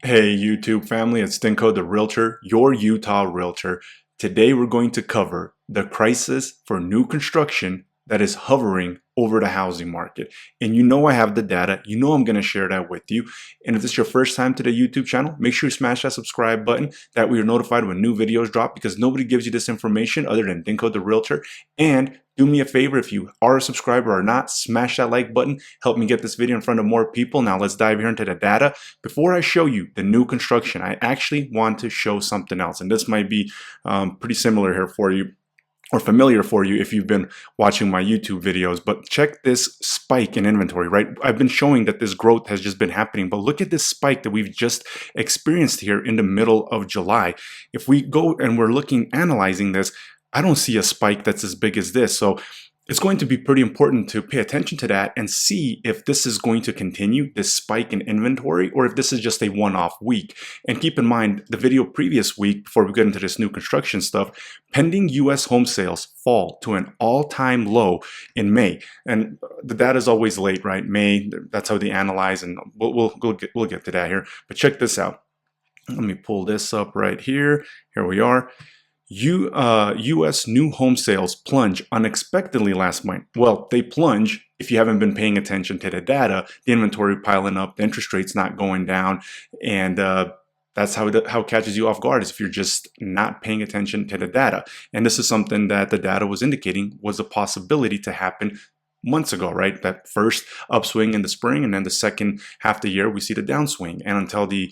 Hey YouTube family, it's Dinko the Realtor, your Utah Realtor. Today we're going to cover the crisis for new construction that is hovering over the housing market. And you know I have the data, you know I'm going to share that with you. And if this is your first time to the YouTube channel, make sure you smash that subscribe button. That way you're notified when new videos drop because nobody gives you this information other than Dinko the Realtor. And do me a favor, if you are a subscriber or not, smash that like button. Help me get this video in front of more people. Now let's dive here into the data. Before I show you the new construction, I actually want to show something else. And this might be pretty similar here for you, or familiar for you if you've been watching my YouTube videos, but check this spike in inventory, right? I've been showing that this growth has just been happening, but look at this spike that we've just experienced here in the middle of July. If we go and we're analyzing this, I don't see a spike that's as big as this. So it's going to be pretty important to pay attention to that and see if this is going to continue, this spike in inventory, or if this is just a one-off week. And keep in mind, the video previous week, before we get into this new construction stuff, pending U.S. home sales fall to an all-time low in May. And the data is always late, right? May, that's how they analyze, and we'll get to that here. But check this out. Let me pull this up right here. Here we are. U.S. new home sales plunge unexpectedly last month. Well, they plunge if you haven't been paying attention to the data, the inventory piling up, the interest rates not going down, and that's how it catches you off guard, is if you're just not paying attention to the data. And this is something that the data was indicating was a possibility to happen months ago, right? That first upswing in the spring, and then the second half of the year we see the downswing. And until the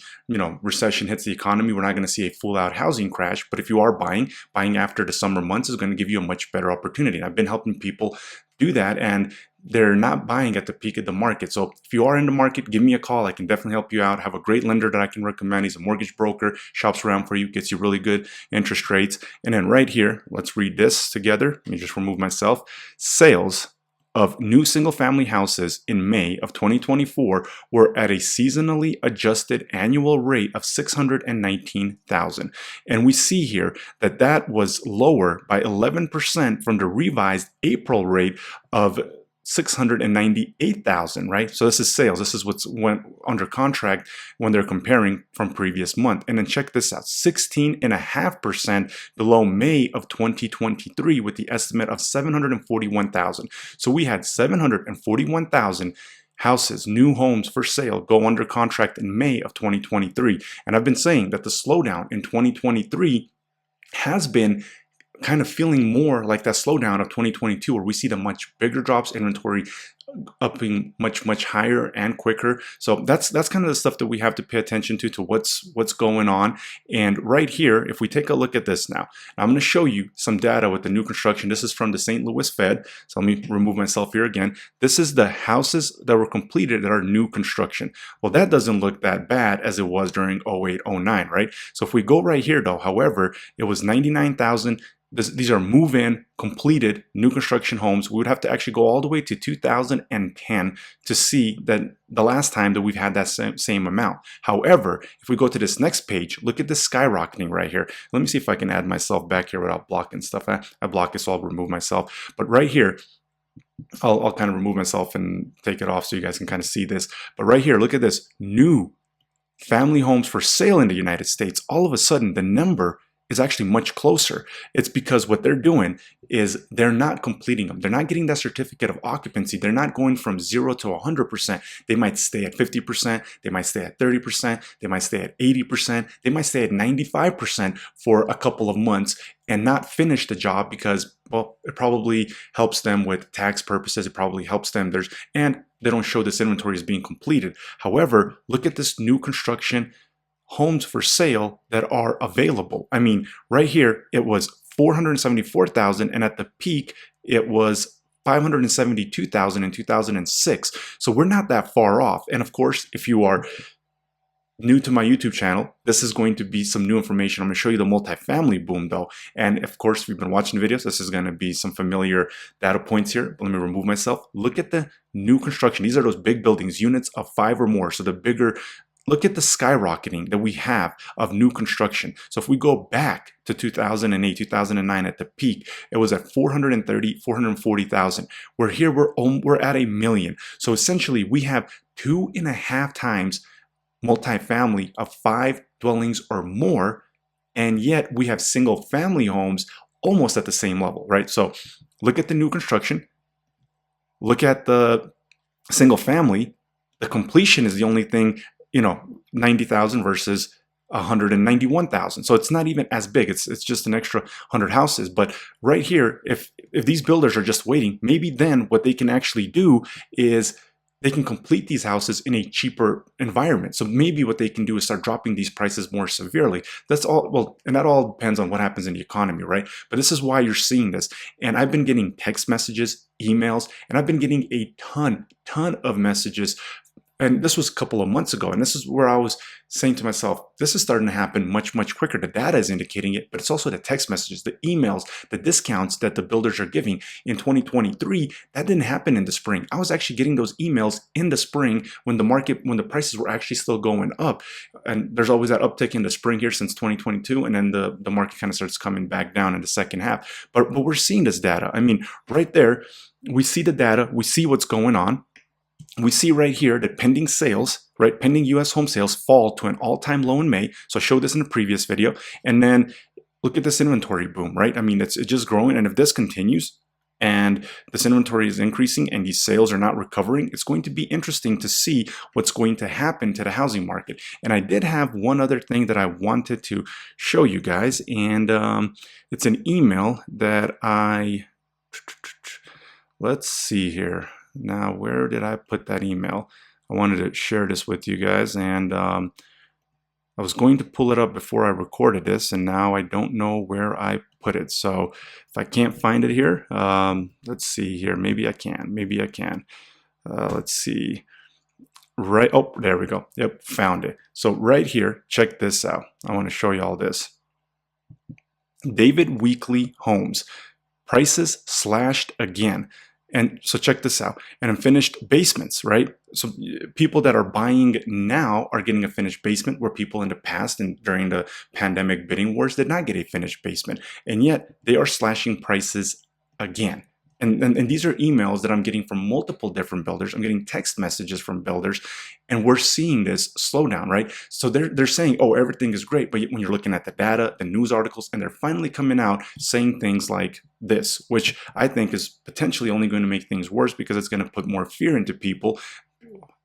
recession hits the economy, we're not going to see a full-out housing crash. But if you are buying after the summer months is going to give you a much better opportunity. And I've been helping people do that, and they're not buying at the peak of the market. So if you are in the market, give me a call. I can definitely help you out. I have a great lender that I can recommend. He's a mortgage broker, shops around for you, gets you really good interest rates. And then right here, let's read this together. Let me just remove myself. Sales of new single-family houses in May of 2024 were at a seasonally adjusted annual rate of 619,000. And we see here that that was lower by 11% from the revised April rate of 698,000, right? So this is sales. This is what's went under contract when they're comparing from previous month. And then check this out, 16.5% below May of 2023 with the estimate of 741,000. So we had 741,000 houses, new homes for sale, go under contract in May of 2023. And I've been saying that the slowdown in 2023 has been kind of feeling more like that slowdown of 2022, where we see the much bigger drops, inventory upping much higher and quicker. So that's kind of the stuff that we have to pay attention to what's going on. And right here, if we take a look at this now, I'm going to show you some data with the new construction. This is from the St. Louis Fed. So let me remove myself here again. This is the houses that were completed that are new construction. Well, that doesn't look that bad as it was during 08, 09, right? So if we go right here though, however, it was 99,000. These are move-in, completed, new construction homes. We would have to actually go all the way to 2010 to see that the last time that we've had that same amount. However, if we go to this next page, look at this skyrocketing right here. Let me see if I can add myself back here without blocking stuff. I block it, so I'll remove myself. But right here, I'll kind of remove myself and take it off so you guys can kind of see this. But right here, look at this. New family homes for sale in the United States. All of a sudden, the number is actually much closer. It's because what they're doing is they're not completing them. They're not getting that certificate of occupancy. They're not going from 0 to 100%. They might stay at 50%. They might stay at 30%. They might stay at 80%. They might stay at 95% for a couple of months and not finish the job because, well, it probably helps them with tax purposes. It probably helps them. And they don't show this inventory as being completed. However, look at this new construction homes for sale that are available. I mean, right here, it was 474,000, and at the peak, it was 572,000 in 2006. So we're not that far off. And of course, if you are new to my YouTube channel, this is going to be some new information. I'm going to show you the multifamily boom though. And of course, if you've been watching the videos, this is going to be some familiar data points here. Let me remove myself. Look at the new construction. These are those big buildings, units of 5 or more. So the bigger. Look at the skyrocketing that we have of new construction. So if we go back to 2008, 2009 at the peak, it was at 440,000. We're here, we're at 1 million. So essentially we have 2.5 times multifamily of 5 dwellings or more, and yet we have single family homes almost at the same level, right? So look at the new construction, look at the single family, the completion is the only thing, 90,000 versus 191,000. So it's not even as big. It's just an extra 100 houses. But right here, if these builders are just waiting, maybe then what they can actually do is they can complete these houses in a cheaper environment. So maybe what they can do is start dropping these prices more severely. That's all. Well, and that all depends on what happens in the economy, right? But this is why you're seeing this. And I've been getting text messages, emails, and I've been getting a ton of messages. And this was a couple of months ago. And this is where I was saying to myself, this is starting to happen much quicker. The data is indicating it, but it's also the text messages, the emails, the discounts that the builders are giving in 2023. That didn't happen in the spring. I was actually getting those emails in the spring when the prices were actually still going up. And there's always that uptick in the spring here since 2022. And then the market kind of starts coming back down in the second half. But we're seeing this data. I mean, right there, we see the data, we see what's going on. We see right here that pending sales, right, pending U.S. home sales fall to an all-time low in May. So I showed this in the previous video. And then look at this inventory boom, right? I mean, it's just growing. And if this continues and this inventory is increasing and these sales are not recovering, it's going to be interesting to see what's going to happen to the housing market. And I did have one other thing that I wanted to show you guys. And it's an email that let's see here. Now, where did I put that email? I wanted to share this with you guys, and I was going to pull it up before I recorded this, and now I don't know where I put it. So if I can't find it here, let's see here. Maybe I can. Let's see. Right. Oh, there we go. Yep, found it. So right here, check this out. I want to show you all this. David Weekly Homes. Prices slashed again. And so check this out. And unfinished basements, right? So people that are buying now are getting a finished basement, where people in the past and during the pandemic bidding wars did not get a finished basement. And yet they are slashing prices again. And these are emails that I'm getting from multiple different builders. I'm getting text messages from builders, and we're seeing this slowdown, right? So they're saying, oh, everything is great. But when you're looking at the data, the news articles, and they're finally coming out saying things like this, which I think is potentially only going to make things worse, because it's going to put more fear into people.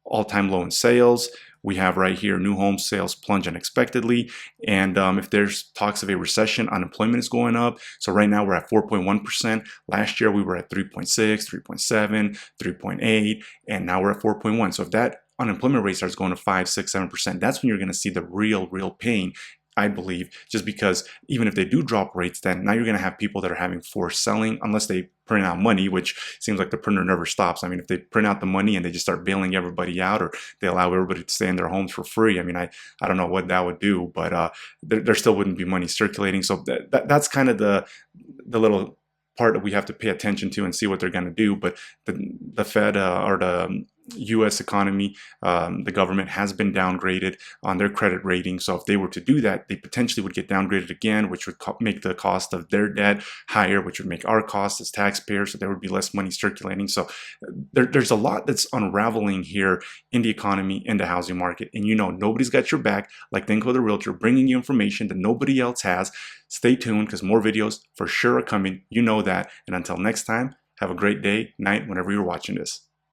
All-time low in sales. We have right here, new home sales plunge unexpectedly. And if there's talks of a recession, unemployment is going up. So right now we're at 4.1%. Last year we were at 3.6, 3.7, 3.8, and now we're at 4.1. So if that unemployment rate starts going to 5, 6, 7%, that's when you're going to see the real pain, I believe, just because even if they do drop rates, then now you're going to have people that are having forced selling, unless they print out money, which seems like the printer never stops. I mean, if they print out the money and they just start bailing everybody out, or they allow everybody to stay in their homes for free, I mean, I don't know what that would do, but there still wouldn't be money circulating. So that's kind of the little part that we have to pay attention to and see what they're going to do. But the Fed or the U.S. economy, the government has been downgraded on their credit rating. So if they were to do that, they potentially would get downgraded again, which would make the cost of their debt higher, which would make our costs as taxpayers, so there would be less money circulating. So there's a lot that's unraveling here in the economy, in the housing market. And nobody's got your back like Denko the Realtor, bringing you information that nobody else has. Stay tuned, because more videos for sure are coming. You know that. And until next time, have a great day, night, whenever you're watching this.